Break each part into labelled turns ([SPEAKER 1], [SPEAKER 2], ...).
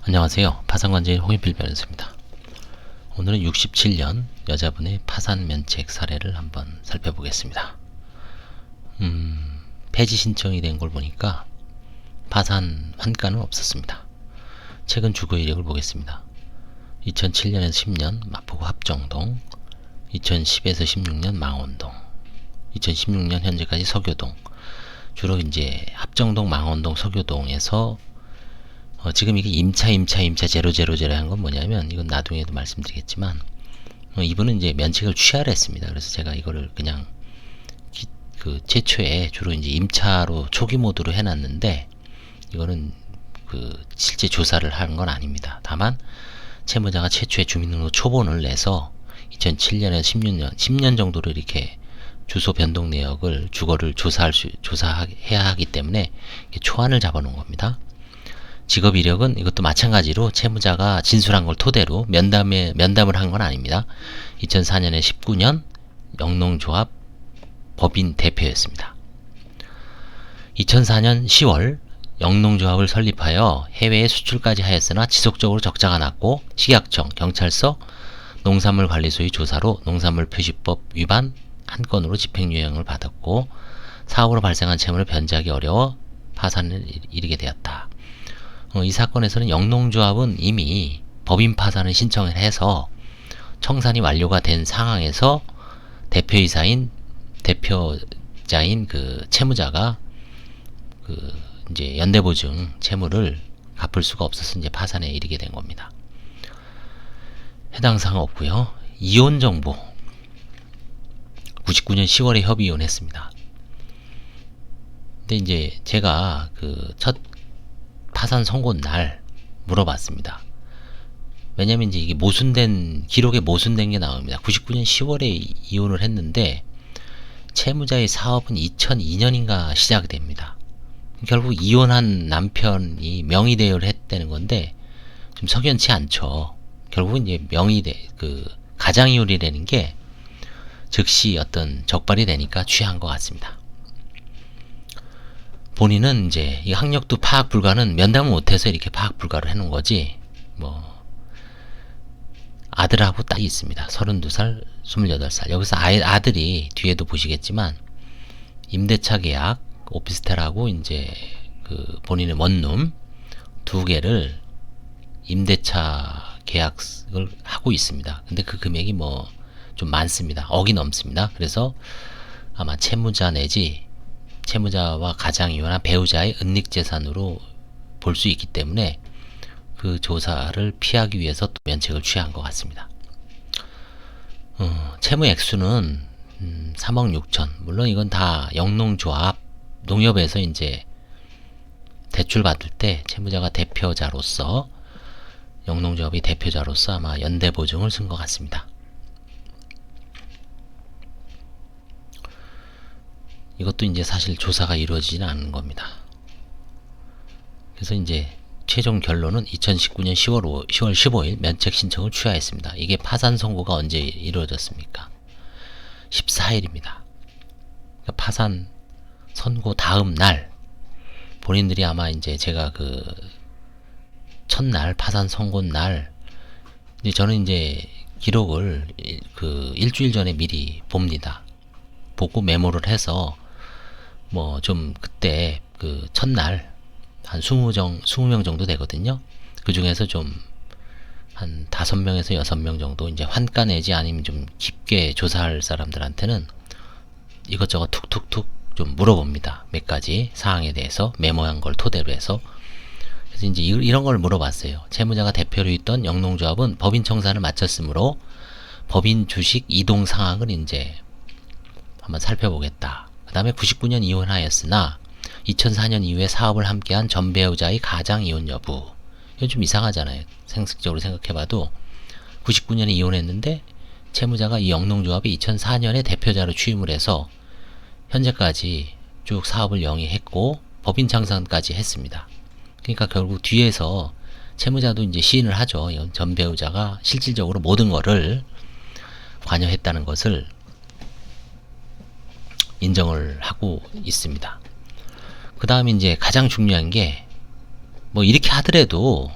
[SPEAKER 1] 안녕하세요. 파산관제인 홍인필 변호사입니다. 오늘은 67년 여자분의 파산 면책 사례를 한번 살펴보겠습니다. 폐지 신청이 된 걸 보니까 파산 환가는 없었습니다. 최근 주거 이력을 보겠습니다. 2007년에서 10년 마포구 합정동, 2010에서 16년 망원동, 2016년 현재까지 서교동. 주로 이제 합정동, 망원동, 서교동에서 지금 이게 임차 0000 한 건 뭐냐면, 이건 나중에도 말씀드리겠지만, 이분은 이제 면책을 취하를 했습니다. 그래서 제가 이거를 그냥 최초에 주로 이제 임차로 초기 모드로 해놨는데, 이거는 실제 조사를 한 건 아닙니다. 다만 채무자가 최초에 주민등록 초본을 내서 2007년에서 10년 정도를 이렇게 주소 변동 내역을 주거를 조사해야 하기 때문에 초안을 잡아놓은 겁니다. 직업 이력은 이것도 마찬가지로 채무자가 진술한 걸 토대로 면담을 한 건 아닙니다. 2004년에 19년 영농조합 법인 대표였습니다. 2004년 10월 영농조합을 설립하여 해외에 수출까지 하였으나 지속적으로 적자가 났고, 식약청, 경찰서, 농산물관리소의 조사로 농산물 표시법 위반 한 건으로 집행유예를 받았고, 사업으로 발생한 채무를 변제하기 어려워 파산을 이르게 되었다. 이 사건에서는 영농조합은 이미 법인 파산을 신청을 해서 청산이 완료가 된 상황에서 대표자인 채무자가 이제 연대보증 채무를 갚을 수가 없어서 이제 파산에 이르게 된 겁니다. 해당 사항 없고요. 이혼 정보. 99년 10월에 협의 이혼했습니다. 근데 이제 제가 첫 파산 선고 날 물어봤습니다. 왜냐면 이제 이게 기록에 모순된 게 나옵니다. 99년 10월에 이혼을 했는데 채무자의 사업은 2002년인가 시작됩니다. 결국 이혼한 남편이 명의대여를 했다는 건데 좀 석연치 않죠. 결국은 이제 가장이혼이라는 게 즉시 어떤 적발이 되니까 취한 것 같습니다. 본인은 이제 이 학력도 파악 불가는 면담을 못해서 이렇게 파악 불가를 해놓은 거지, 아들하고 딸이 있습니다. 32살, 28살. 여기서 아들이 뒤에도 보시겠지만 임대차 계약, 오피스텔하고 이제 본인의 원룸 두 개를 임대차 계약을 하고 있습니다. 근데 그 금액이 좀 많습니다. 억이 넘습니다. 그래서 아마 채무자 내지 채무자와 가장이거나 배우자의 은닉재산으로 볼 수 있기 때문에 그 조사를 피하기 위해서 또 면책을 취한 것 같습니다. 채무 액수는 3억 6천. 물론 이건 다 영농조합, 농협에서 이제 대출 받을 때 채무자가 대표자로서, 영농조합이 대표자로서 아마 연대보증을 쓴 것 같습니다. 이것도 이제 사실 조사가 이루어지지는 않는 겁니다. 그래서 이제 최종 결론은 2019년 10월 15일 면책 신청을 취하했습니다. 이게 파산 선고가 언제 이루어졌습니까? 14일입니다. 그러니까 파산 선고 다음 날, 본인들이 아마 이제 제가 첫날 파산 선고 날, 이제 저는 이제 기록을 일주일 전에 미리 봅니다. 보고 메모를 해서 좀 그때 첫날 한 20명 정도 되거든요. 그 중에서 좀 한 5명에서 6명 정도 이제 환가 내지 아니면 좀 깊게 조사할 사람들한테는 이것저것 툭툭툭 좀 물어봅니다. 몇 가지 사항에 대해서 메모한 걸 토대로 해서. 그래서 이제 이런 걸 물어봤어요. 채무자가 대표로 있던 영농조합은 법인 청산을 마쳤으므로 법인 주식 이동 상황을 이제 한번 살펴보겠다. 그 다음에 99년 이혼하였으나 2004년 이후에 사업을 함께한 전 배우자의 가장 이혼 여부. 이건 좀 이상하잖아요. 상식적으로 생각해봐도 99년에 이혼했는데 채무자가 이 영농조합이 2004년에 대표자로 취임을 해서 현재까지 쭉 사업을 영위했고 법인 창산까지 했습니다. 그러니까 결국 뒤에서 채무자도 이제 시인을 하죠. 전 배우자가 실질적으로 모든 거를 관여했다는 것을 인정을 하고 있습니다. 그 다음에 이제 가장 중요한 게 이렇게 하더라도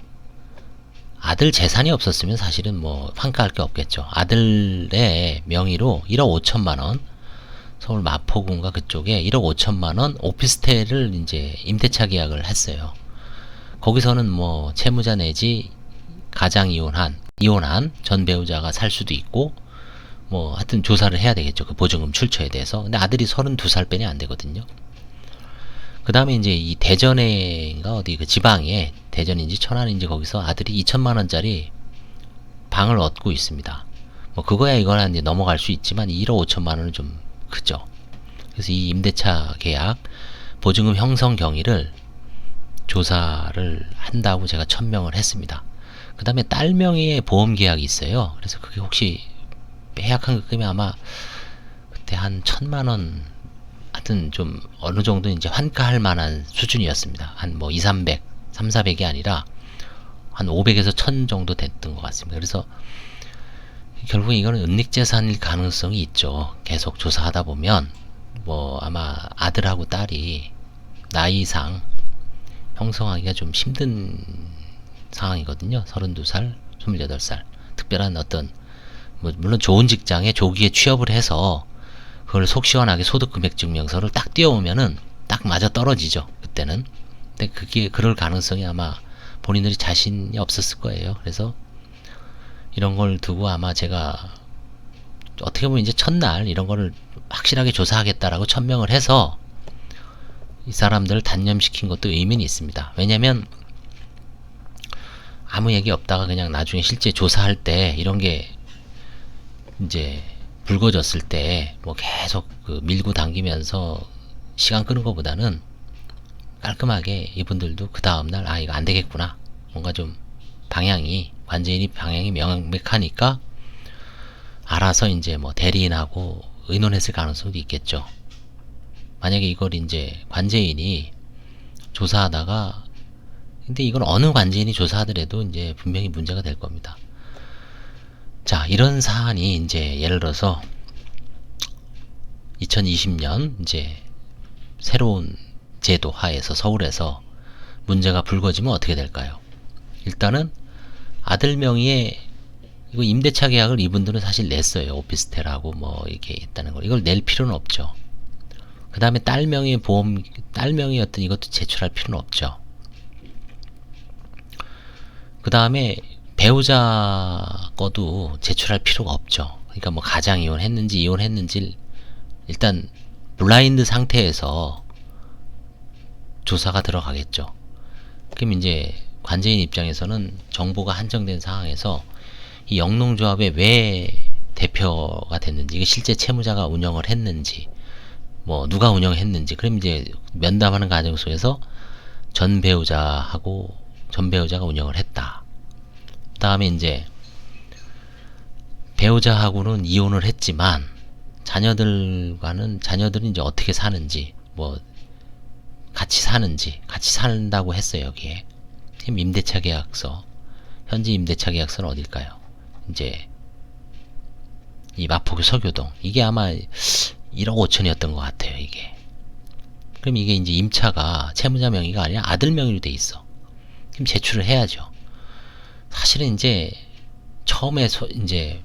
[SPEAKER 1] 아들 재산이 없었으면 사실은 뭐 평가할 게 없겠죠. 아들의 명의로 1억 5천만 원, 서울 마포구인가 그쪽에 1억 5천만 원 오피스텔을 이제 임대차 계약을 했어요. 거기서는 뭐 채무자 내지 가장 이혼한 전 배우자가 살 수도 있고, 뭐 하여튼 조사를 해야 되겠죠. 그 보증금 출처에 대해서. 근데 아들이 32살 빼니 안 되거든요. 그 다음에 이제 이 대전에인가 어디 그 지방에, 대전인지 천안인지 거기서 아들이 2천만 원짜리 방을 얻고 있습니다. 뭐 그거야 이거나 이제 넘어갈 수 있지만 1억 5천만 원은 좀 크죠. 그래서 이 임대차 계약 보증금 형성 경위를 조사를 한다고 제가 천명을 했습니다. 그 다음에 딸 명의의 보험 계약이 있어요. 그래서 그게 혹시 해약한 금액이 아마 그때 한 1,000만 원, 하여튼 좀 어느 정도 이제 환가할 만한 수준이었습니다. 한 뭐 2, 300, 3, 400이 아니라 한 500에서 1000 정도 됐던 것 같습니다. 그래서 결국 이거는 은닉재산일 가능성이 있죠. 계속 조사하다 보면 뭐 아마 아들하고 딸이 나이상 형성하기가 좀 힘든 상황이거든요. 32살, 28살. 특별한 어떤 뭐 물론 좋은 직장에 조기에 취업을 해서 그걸 속 시원하게 소득금액증명서를 딱 띄워오면은 딱 맞아 떨어지죠. 그때는. 근데 그게 그럴 가능성이 아마 본인들이 자신이 없었을 거예요. 그래서 이런 걸 두고 아마 제가 어떻게 보면 이제 첫날 이런 거를 확실하게 조사하겠다라고 천명을 해서 이 사람들을 단념시킨 것도 의미는 있습니다. 왜냐면 아무 얘기 없다가 그냥 나중에 실제 조사할 때 이런 게 이제 불거졌을 때 뭐 계속 그 밀고 당기면서 시간 끄는 것보다는 깔끔하게 이분들도 그 다음날 아 이거 안 되겠구나, 뭔가 좀 방향이 관제인이 방향이 명백하니까 알아서 이제 뭐 대리인하고 의논했을 가능성도 있겠죠. 만약에 이걸 이제 관제인이 조사하다가, 근데 이건 어느 관제인이 조사하더라도 이제 분명히 문제가 될 겁니다. 자, 이런 사안이 이제 예를 들어서 2020년 이제 새로운 제도 하에서 서울에서 문제가 불거지면 어떻게 될까요? 일단은 아들 명의의 이거 임대차 계약을 이분들은 사실 냈어요. 오피스텔하고 뭐 이렇게 있다는 걸. 이걸 낼 필요는 없죠. 그 다음에 딸 명의의 보험, 딸 명의 어떤 이것도 제출할 필요는 없죠. 그 다음에 배우자 거도 제출할 필요가 없죠. 그러니까 뭐 가장 이혼했는지 이혼했는지 일단 블라인드 상태에서 조사가 들어가겠죠. 그럼 이제 관제인 입장에서는 정보가 한정된 상황에서 이 영농조합의 왜 대표가 됐는지, 이게 실제 채무자가 운영을 했는지, 뭐 누가 운영했는지, 그럼 이제 면담하는 과정 속에서 전 배우자가 운영을 했다. 그 다음에 이제 배우자하고는 이혼을 했지만 자녀들은 이제 어떻게 사는지, 뭐 같이 사는지, 같이 산다고 했어요. 여기에 임대차 계약서, 현지 임대차 계약서는 어딜까요? 이제 이 마포구 서교동, 이게 아마 1억 5천이었던 것 같아요. 이게 그럼 이게 이제 임차가 채무자 명의가 아니라 아들 명의로 돼 있어. 그럼 제출을 해야죠. 사실은 이제 처음에 이제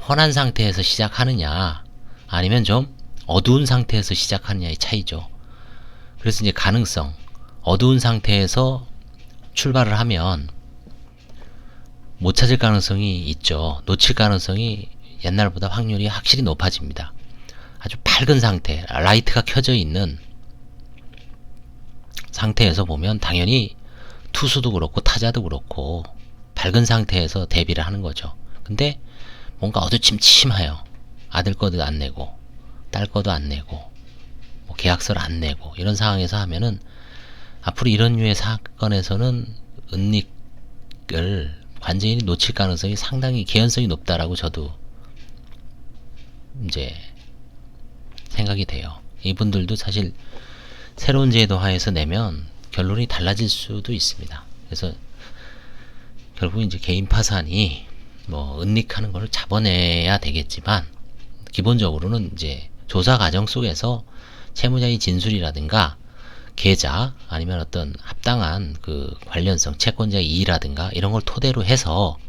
[SPEAKER 1] 혼한 상태에서 시작하느냐 아니면 좀 어두운 상태에서 시작하느냐의 차이죠. 그래서 이제 가능성, 어두운 상태에서 출발을 하면 못 찾을 가능성이 있죠. 놓칠 가능성이 옛날보다 확률이 확실히 높아집니다. 아주 밝은 상태, 라이트가 켜져 있는 상태에서 보면 당연히 투수도 그렇고 타자도 그렇고 밝은 상태에서 대비를 하는 거죠. 근데 뭔가 어두침침해요. 아들 거도 안 내고 딸 거도 안 내고 뭐 계약서를 안 내고 이런 상황에서 하면은 앞으로 이런 류의 사건에서는 은닉을 관제인이 놓칠 가능성이 상당히 개연성이 높다라고 저도 이제 생각이 돼요. 이분들도 사실 새로운 제도 하에서 내면 결론이 달라질 수도 있습니다. 그래서 결국 이제 개인 파산이 뭐 은닉하는 걸 잡아내야 되겠지만 기본적으로는 이제 조사 과정 속에서 채무자의 진술이라든가 계좌 아니면 어떤 합당한 그 관련성 채권자의 이의라든가 이런 걸 토대로 해서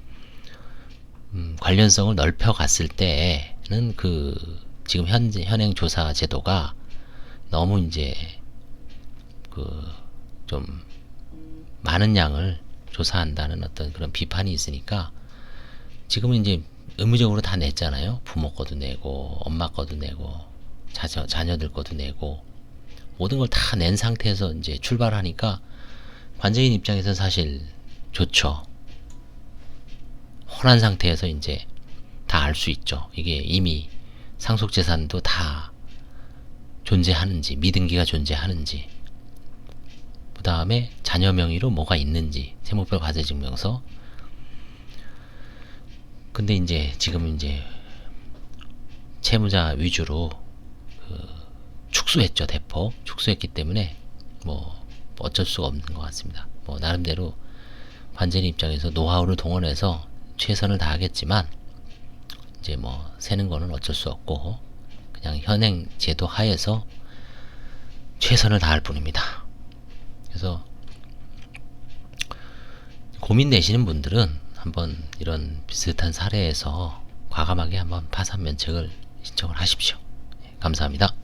[SPEAKER 1] 관련성을 넓혀 갔을 때는 그 지금 현행 조사 제도가 너무 이제 그 좀 많은 양을 조사한다는 어떤 그런 비판이 있으니까 지금은 이제 의무적으로 다 냈잖아요. 부모 거도 내고 엄마 거도 내고 자녀들 거도 내고 모든 걸 다 낸 상태에서 이제 출발하니까 관제인 입장에서는 사실 좋죠. 혼한 상태에서 이제 다 알 수 있죠. 이게 이미 상속재산도 다 존재하는지, 미등기가 존재하는지, 그 다음에 자녀 명의로 뭐가 있는지, 세무별 과세증명서. 근데 이제 지금 이제 채무자 위주로 그 축소했죠. 대폭 축소했기 때문에 뭐 어쩔 수가 없는 것 같습니다. 뭐 나름대로 관제인 입장에서 노하우를 동원해서 최선을 다하겠지만 이제 뭐 세는 거는 어쩔 수 없고 그냥 현행 제도 하에서 최선을 다할 뿐입니다. 그래서 고민 내시는 분들은 한번 이런 비슷한 사례에서 과감하게 한번 파산 면책을 신청을 하십시오. 감사합니다.